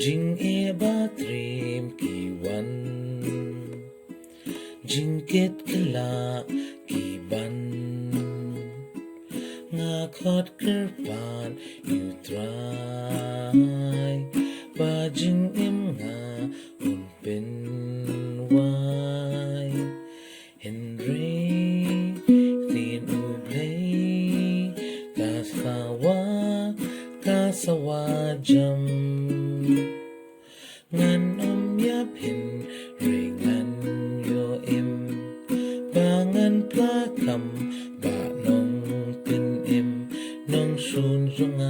จิงเอบาเตรียมกี่วันจิงเกตกลากี่บันงาคอดกระปานอยู่ตรายบาจิงอิมงาอุ่นเป็นวายเห็นเรตีนอุเพลกาสาวากาสวาจำงานอมยับเห็นเรงานโยเอ็มบางานพลาคำบานองเป็นเอ็มน้องชูนจงอา